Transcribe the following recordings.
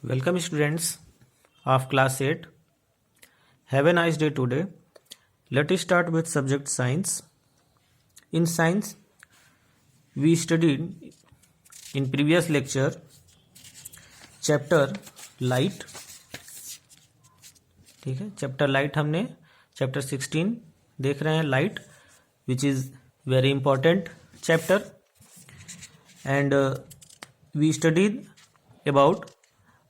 Welcome students of class 8. Have a nice day today. Let us start with subject science. In science, we studied in previous lecture chapter light. ठीक है, chapter light हमने chapter 16 देख रहे हैं, light, which is very important chapter. And we studied about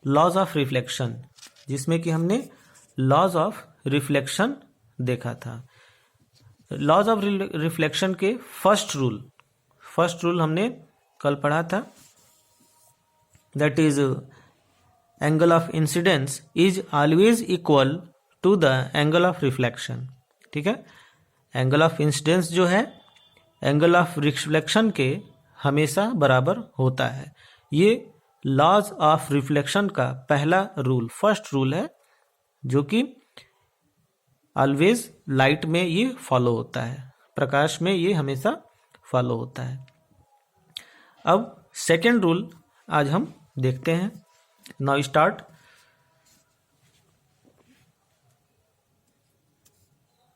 laws of reflection, जिसमें कि हमने laws of reflection देखा था. लॉज ऑफ रिफ्लेक्शन के फर्स्ट रूल हमने कल पढ़ा था, that is angle of incidence is always equal to the angle of reflection. ठीक है, एंगल ऑफ इंसिडेंस जो है एंगल ऑफ रिफ्लेक्शन के हमेशा बराबर होता है. ये लॉज ऑफ रिफ्लेक्शन का पहला रूल, फर्स्ट रूल है, जो कि ऑलवेज लाइट में ये फॉलो होता है, प्रकाश में ये हमेशा फॉलो होता है. अब सेकेंड रूल आज हम देखते हैं. Now start.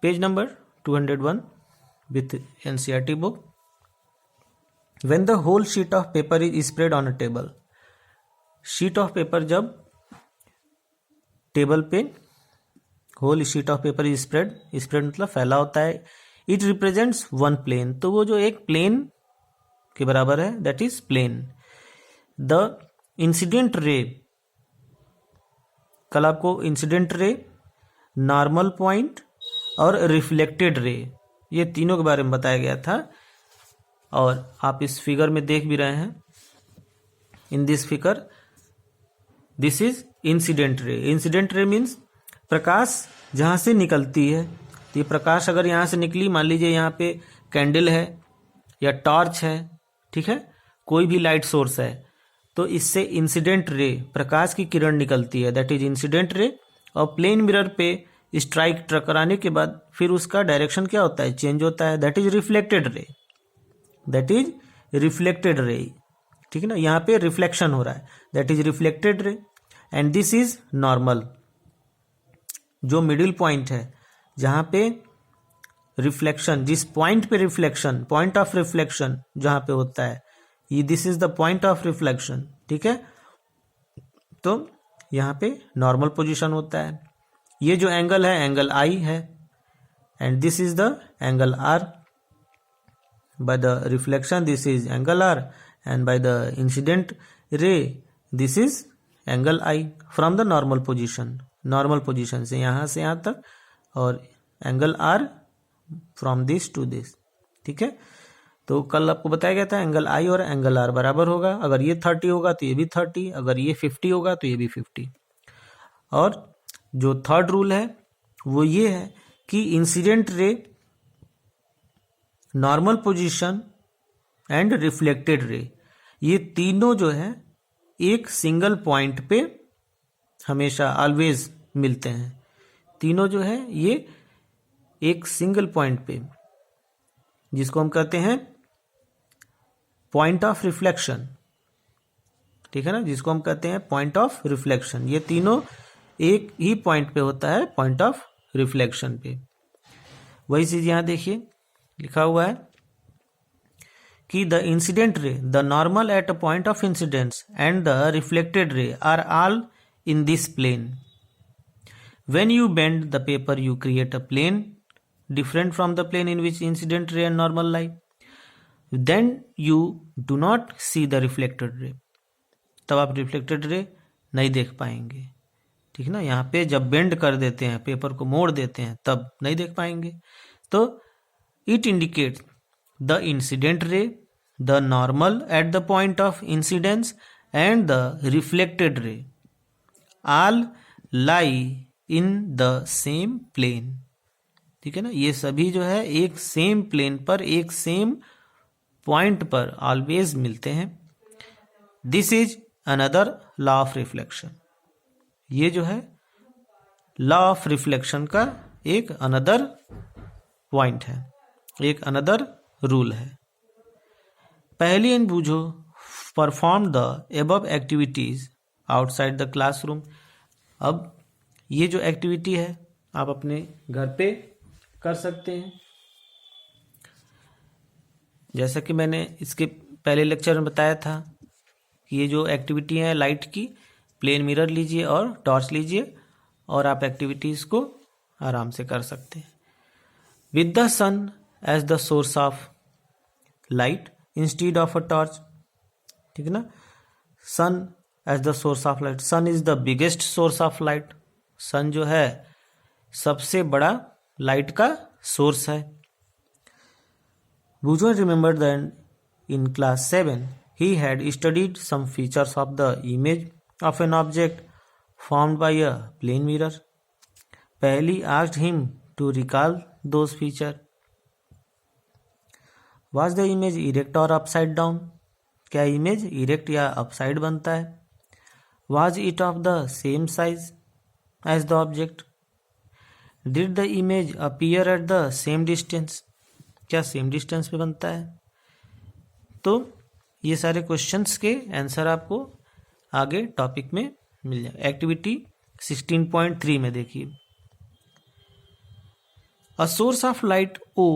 Page number 201 with NCERT book. When the whole sheet of paper is spread on a table, sheet of paper जब टेबल पे, whole sheet of paper is spread मतलब फैला होता है, इट रिप्रेजेंट्स वन प्लेन, तो वो जो एक प्लेन के बराबर है, that is plane. The incident ray, कल आपको इंसिडेंट रे, नॉर्मल पॉइंट और रिफ्लेक्टेड रे, ये तीनों के बारे में बताया गया था, और आप इस फिगर में देख भी रहे हैं. In this figure this is incident ray. Incident ray means प्रकाश जहां से निकलती है. तो ये प्रकाश अगर यहां से निकली, मान लीजिए यहाँ पे कैंडल है या टॉर्च है, ठीक है, कोई भी लाइट सोर्स है, तो इससे इंसिडेंट रे, प्रकाश की किरण निकलती है, दैट इज इंसिडेंट रे. और प्लेन मिरर पे स्ट्राइक टकराने के बाद फिर उसका डायरेक्शन क्या होता है, चेंज होता है, that is reflected ray. That is reflected ray. ठीक है ना, यहाँ पे रिफ्लेक्शन हो रहा है, that is reflected ray. And this is normal, जो मिडिल पॉइंट है जहां पे रिफ्लेक्शन, जिस पॉइंट पे रिफ्लेक्शन, पॉइंट ऑफ रिफ्लेक्शन जहां पे होता है, ये this is the point of reflection. ठीक है, तो यहाँ पे नॉर्मल पोजीशन होता है. ये जो एंगल है, एंगल आई है, and this is the angle R. by the reflection this is angle R, and by the incident ray this is angle I from the normal position. normal position से यहाँ तक, और angle R from this to this. ठीक है, तो कल आपको बताया गया था एंगल I और एंगल R बराबर होगा. अगर ये 30 होगा तो ये भी 30, अगर ये 50 होगा तो ये भी 50. और जो थर्ड रूल है वो ये है कि incident ray, normal position and reflected ray, ये तीनों जो है एक सिंगल पॉइंट पे हमेशा ऑलवेज मिलते हैं. तीनों जो है ये एक सिंगल पॉइंट पे, जिसको हम कहते हैं पॉइंट ऑफ रिफ्लेक्शन. ठीक है ना, जिसको हम कहते हैं पॉइंट ऑफ रिफ्लेक्शन. ये तीनों एक ही पॉइंट पे होता है, पॉइंट ऑफ रिफ्लेक्शन पे. वही चीज यहां देखिए लिखा हुआ है कि the incident ray, the normal at a point of incidence and the reflected ray are all in this plane. When you bend the paper you create a plane different from the plane in which incident ray and normal lie. Then you do not see the reflected ray, तब आप reflected ray नहीं देख पाएंगे. ठीक है ना, यहाँ पे जब बेंड कर देते हैं, पेपर को मोड़ देते हैं, तब नहीं देख पाएंगे. तो it indicates the incident ray, the normal at the point of incidence and the reflected ray all lie in the same plane. ठीक है ना, ये सभी जो है एक सेम प्लेन पर, एक सेम पॉइंट पर ऑलवेज मिलते हैं. This is another law of reflection. ये जो है लॉ ऑफ रिफ्लेक्शन का एक अनदर पॉइंट है, एक अनदर रूल है. पहली इन बूझो perform the above activities outside the classroom. अब ये जो एक्टिविटी है आप अपने घर पे कर सकते हैं। जैसा कि मैंने इसके पहले लेक्चर में बताया था कि ये जो एक्टिविटी है लाइट की, प्लेन मिरर लीजिए और टॉर्च लीजिए और आप एक्टिविटीज़ को आराम से कर सकते हैं। With the sun as the source of light instead of a torch, ठीक है ना। Sun as the source of light, sun is the biggest source of light. Sun जो है सबसे बड़ा लाइट का सोर्स है। Bujwan remembered that in class 7 he had studied some features of the image of an object formed by a plane mirror. Paheli asked him to recall those features. Was the image erect or upside down? क्या image erect या upside बनता है? Was it of the same size as the object? Did the image appear at the same distance? क्या same distance पे बनता है? तो ये सारे क्वेश्चंस के आंसर आपको आगे टॉपिक में मिल जाए। एक्टिविटी 16.3 में देखिए, a source of light O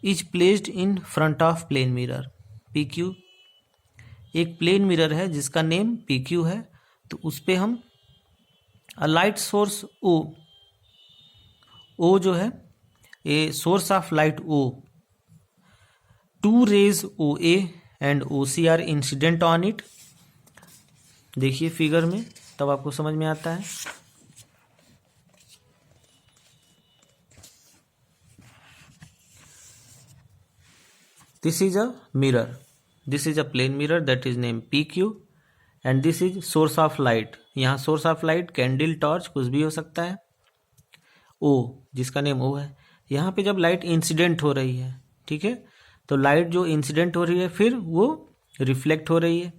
is placed in front of plane mirror PQ। एक प्लेन मिरर है जिसका नेम PQ है, तो उस पे हम अ लाइट सोर्स O जो है a source of light O, two rays OA and OC are incident on it. देखिए फिगर में, तब आपको समझ में आता है। This is a mirror, this is a plane mirror that is name PQ and this is source of light. यहाँ source of light candle, torch, कुछ भी हो सकता है। O जिसका नेम O है, यहाँ पे जब लाइट इंसिडेंट हो रही है, ठीक है, तो लाइट जो इंसिडेंट हो रही है फिर वो रिफ्लेक्ट हो रही है।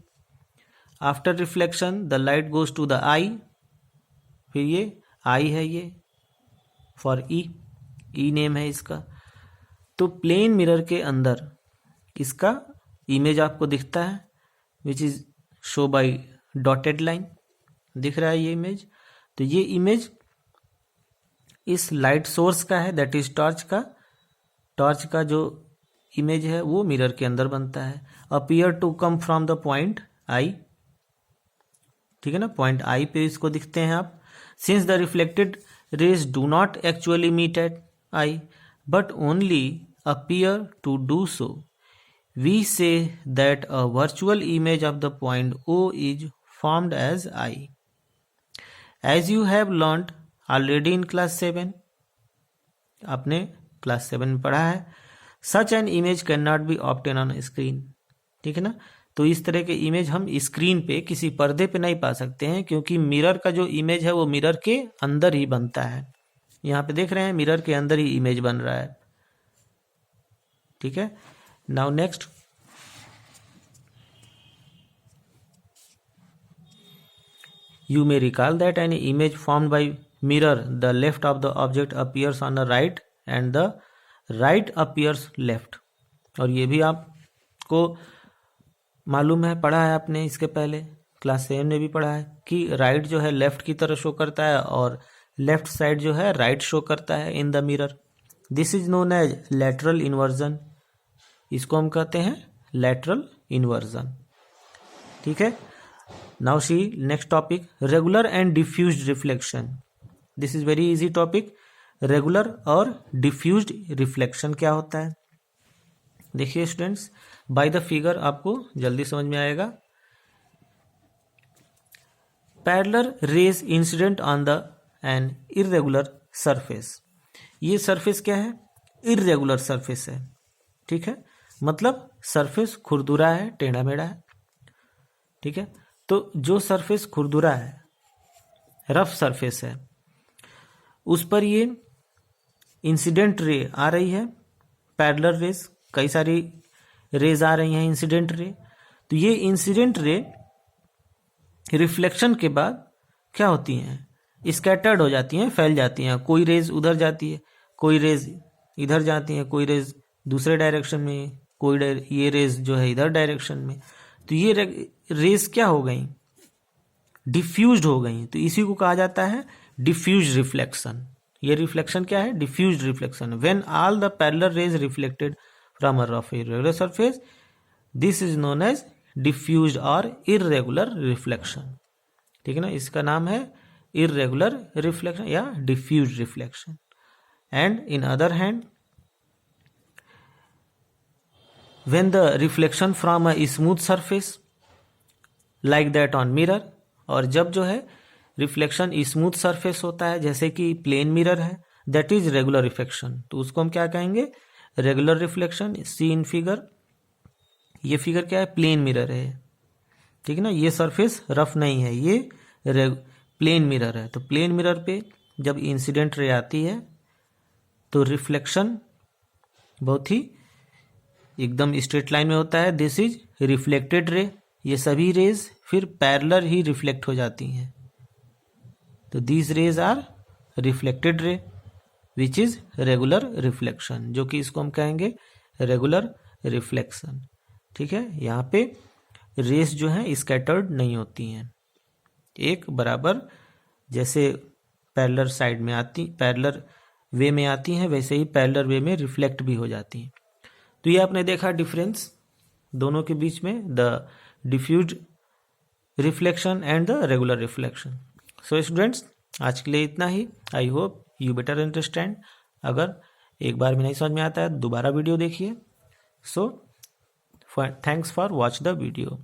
After reflection the light goes to the eye, फिर ये आई है, ये फॉर ई नेम है इसका। तो प्लेन मिरर के अंदर इसका इमेज आपको दिखता है, which is show by dotted line, दिख रहा है ये इमेज। तो ये इमेज इस लाइट सोर्स का है, दैट इज टॉर्च का। टॉर्च का जो इमेज है वो मिरर के अंदर बनता है। Appear to come from the point I, ठीक है ना, पॉइंट आई पे इसको दिखते हैं आप। Since the reflected rays do not actually meet at I but only appear to do so, we say that a virtual image of the point O is formed as I. As you have learned already in class 7, आपने class 7 में पढ़ा है, such an image can not be obtain on screen, ठीक है ना। तो इस तरह के इमेज हम स्क्रीन पे, किसी पर्दे पे नहीं पा सकते हैं, क्योंकि मिरर का जो इमेज है वो मिरर के अंदर ही बनता है। यहाँ पे देख रहे हैं मिरर के अंदर ही इमेज बन रहा है, ठीक है। Now next, you may recall that an image formed by mirror, the left of the object appears on the right and the right appears left। और ये भी आपको मालूम है, पढ़ा है आपने इसके पहले, क्लास 7 में भी पढ़ा है कि राइट जो है लेफ्ट की तरह शो करता है और लेफ्ट साइड जो है राइट शो करता है in the mirror. This is known as lateral inversion, इसको हम कहते हैं लैटरल इन्वर्जन, ठीक है। Now see next topic, regular and diffused reflection. This is very easy topic. Regular और डिफ्यूज्ड रिफ्लेक्शन क्या होता है? देखिए स्टूडेंट्स, बाय द फिगर आपको जल्दी समझ में आएगा। Parallel rays incident on the an irregular surface. ये सरफेस क्या है? इरेगुलर सरफेस है, ठीक है, मतलब सरफेस खुरदुरा है, टेढ़ा मेढ़ा है, ठीक है। तो जो सरफेस खुरदुरा है, रफ सरफेस है, उस पर ये इंसिडेंट रे आ रही है, पैरेलल रेज, कई सारी रेज आ रही हैं इंसिडेंट रे। तो ये इंसिडेंट रे रिफ्लेक्शन के बाद क्या होती हैं? स्कैटर्ड हो जाती हैं, फैल जाती हैं। कोई रेज उधर जाती है, कोई रेज इधर जाती है, कोई रेज दूसरे डायरेक्शन में, ये रेज जो है इधर डायरेक्शन में। तो ये रेज क्या हो गई? डिफ्यूज्ड हो गई तो इसी को कहा जाता है डिफ्यूज रिफ्लेक्शन। ये रिफ्लेक्शन क्या है? Diffuse reflection. When all the parallel rays reflected from a rough irregular surface, this is known as diffuse और इरेगुलर रिफ्लेक्शन। ठीक है ना, इसका नाम है इरेगुलर रिफ्लेक्शन या diffuse reflection. And in other hand, when the reflection from a smooth surface like that on mirror, और जब जो है रिफ्लेक्शन स्मूथ सरफेस होता है जैसे कि प्लेन मिरर है, दैट इज रेगुलर रिफ्लेक्शन। तो उसको हम क्या कहेंगे? Regular reflection. See in figure, ये फिगर क्या है? प्लेन मिरर है। ठीक है ना, ये सरफेस रफ नहीं है, ये प्लेन मिरर है। तो प्लेन मिरर पे जब इंसिडेंट रे आती है तो रिफ्लेक्शन बहुत ही एकदम स्ट्रेट लाइन में होता है। This is reflected ray. ये सभी रेज फिर पैरेलल ही रिफ्लेक्ट हो जाती हैं। तो these raise are reflected ray which is regular reflection, जो कि इसको हम कहेंगे रेगुलर रिफ्लेक्शन। ठीक है, यहाँ पे रेस जो है स्कैटर्ड नहीं होती हैं, एक बराबर जैसे पैरेलल साइड में आती, पैरेलल वे में आती हैं, वैसे ही पैरेलल वे में रिफ्लेक्ट भी हो जाती हैं। तो ये आपने देखा डिफरेंस दोनों के बीच में, the diffuse reflection and the regular reflection. So students, आज के लिए इतना ही। I hope you better understand. अगर एक बार में नहीं समझ में आता है दोबारा वीडियो देखिए। So thanks for watch the video.